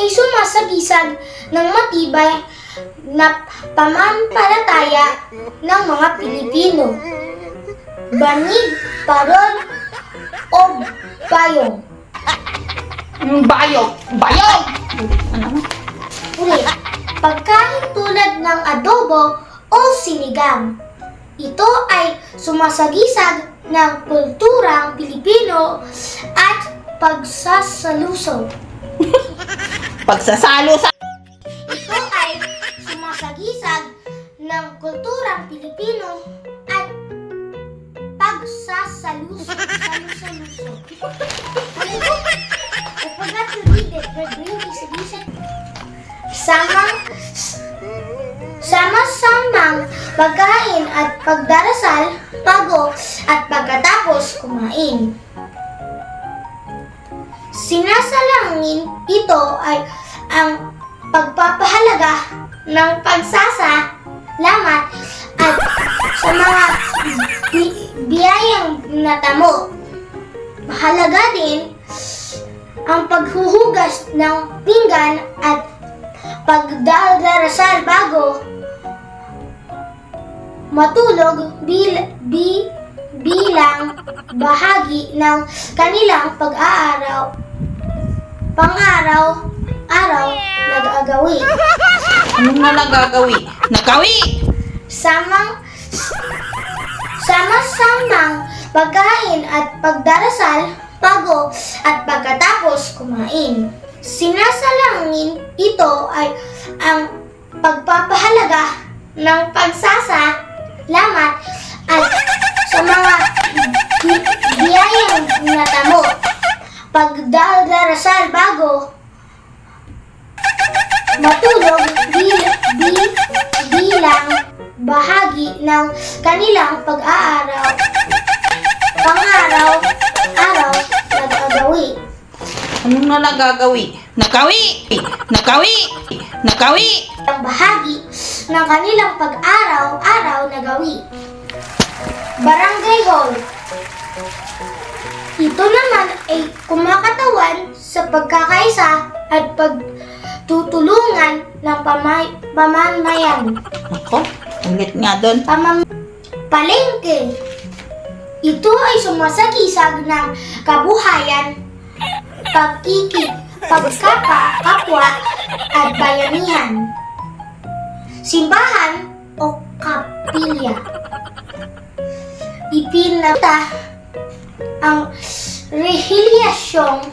ay sumasagisag ng matibay na pamampalataya ng mga Pilipino. Banig, parol, o bayong. Bayog! Bayog! Ano? Ulit, pagkain tulad ng adobo o sinigang. Ito ay sumasagisag ng kulturang Pilipino at pagsasalusong. Pagsasalo sa... Ito ay sumasagisag ng kulturang Pilipino at pagsasalusong. I forgot to read it. We're doing this edition. Sama-samang pagkain at pagdarasal bago at pagkatapos kumain. Sinasalangin ito ay ang pagpapahalaga ng pagsasalamat at sa mga biyayang natamo. Mahalaga din ang paghuhugas ng pinggan at pagdarasal bago matulog bilang bahagi ng kanilang pang-araw-araw na gagawin. Anong na nagagawi? Nagawi! Sama-samang pagkain at pagdarasal bago at pagkatapos kumain. Sinasalangin ito ay ang pagpapahalaga ng pagsasalamat at sa mga biyayang natamo. Pagdarasal bago matulog bilang bahagi ng kanilang pang-araw-araw na gagawin. Anong na nagagawi? Nagawi! Nagawi! Nagawi! Ang bahagi ng kanilang pag-araw-araw na gawi. Barangay Hall. Ito naman ay kumakatawan sa pagkakaisa at pagtutulungan ng pamamayan. Ako, ulit nga doon. Palengke. Ito ay sumasagisag ng kabuhayan, pagkakapwa at bayanihan. Simbahan o kapilya. Ipinata ang relihiyosong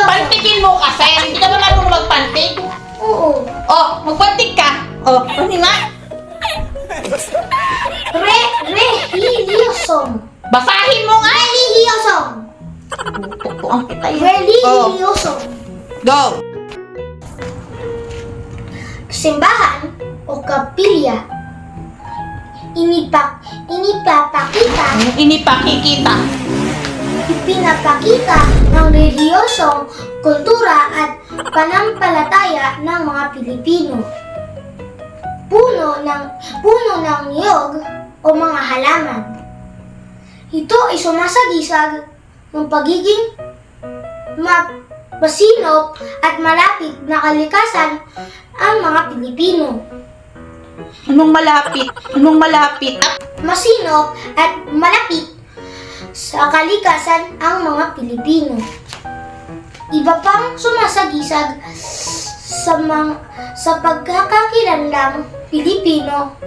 Pantikin mo kasi, hindi ka ba marunong magpantik? Oo. Oh, magpantik ka. Oh, ano nga? Relihiyosong. Basahin mo nga. Relihiyosong. Tutuan kita yun. Relihiyosong. Go. Simbahan o kapilya. Ipinapakita ng relihiyosong kultura at panampalataya ng mga Pilipino. Puno ng niyog o mga halaman. Ito ay sumasagisag ng pagiging masinop at malapit na kalikasan ang mga Pilipino. Anong malapit? Anong malapit? Masinop at malapit sa kalikasan ang mga Pilipino. Iba pang sumasagisag sa pagkakakilanlang Pilipino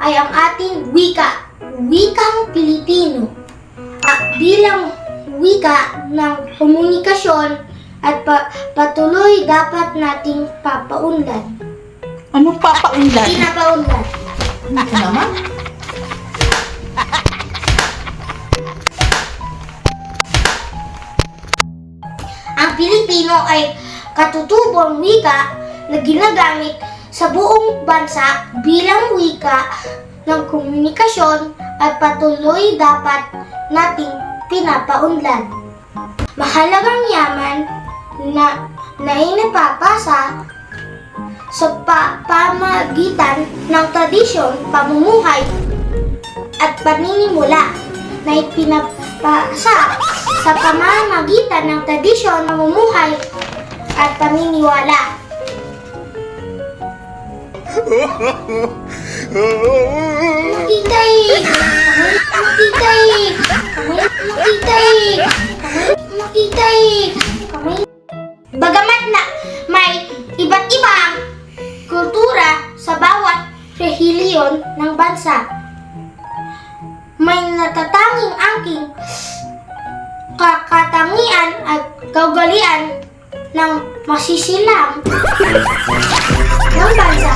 ay ang ating wikang Pilipino. Bilang wika ng komunikasyon at patuloy dapat nating papaunlad. Anong papaunlad? Pinapaunlad. Ito naman. Ang Pilipino ay katutubong wika na ginagamit sa buong bansa bilang wika ng komunikasyon at patuloy dapat nating pinapaunlad. Mahalagang yaman na nainapapasa sa pamagitan ng tradisyon, pamumuhay at paninimula na ipinapasa sa pamamagitan ng tradisyon, pamumuhay at paniniwala. Makitaig! Makitaig! Makitaig! Makitaig! Bagamat na may iba't ibang kultura sa bawat rehiyon ng bansa, may natatanging angking kakatangian at kaugalian ng masisilang ng bansa.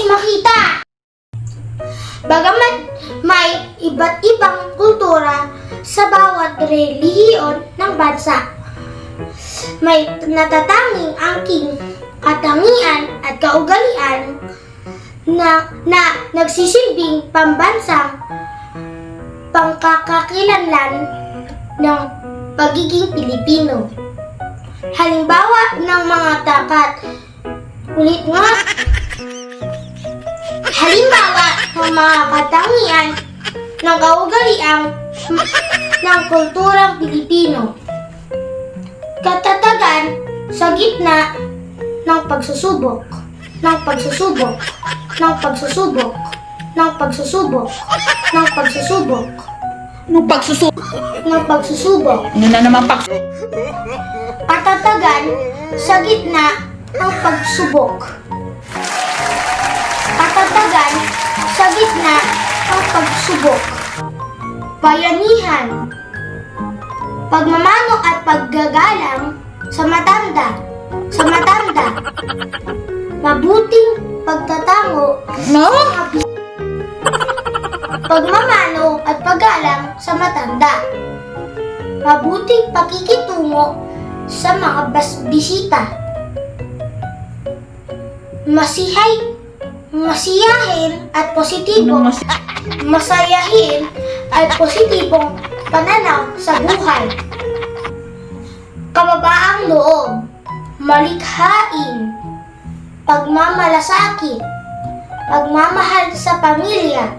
Makita! Bagamat may iba't ibang kultura sa bawat relihiyon ng bansa, may natatanging angking katangian at kaugalian na nagsisilbing pambansang pangkakakilanlan ng pagiging Pilipino. Halimbawa ng mga takat. Halimbawa ng mga katangian ng kaugalian ng kulturang Pilipino. Katatagan sa gitna ng pagsusubok. Ano na naman Katatagan sa gitna ng pagsubok. Katatagan sa gitna ng pagsubok. Bayanihan. Pagmamano at paggagalang sa matanda. Mabuting pagtatango. No? Pagmamano at paggalang sa matanda. Mabuting pakikitungo sa mga bisita. Masayahin at positibong pananaw sa buhay. Kababaang loob, malikhain, pagmamalasakit, pagmamahal sa pamilya,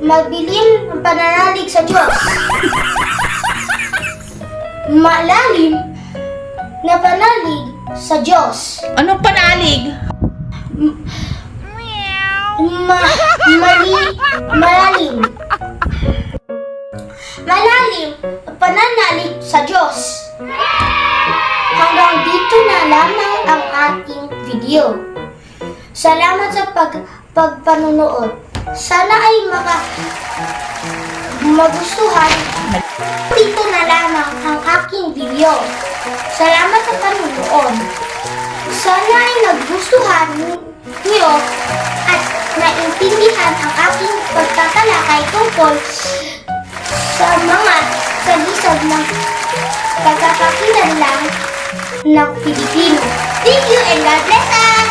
mabilim ang pananalig sa Diyos, malalim na panalig sa Diyos. Anong panalig? Malalim ang pananalig sa Diyos. Hanggang dito na lamang ang ating video. Salamat sa pagpanunood. Sana ay magustuhan. Dito na lamang ang aking video. Salamat sa panunood. Sana ay nagustuhan niyo at naintindihan ang aking pagtatalakay tungkol sa mga sagisag ng pagkakakilanlan ng Pilipino. Thank you and God bless us!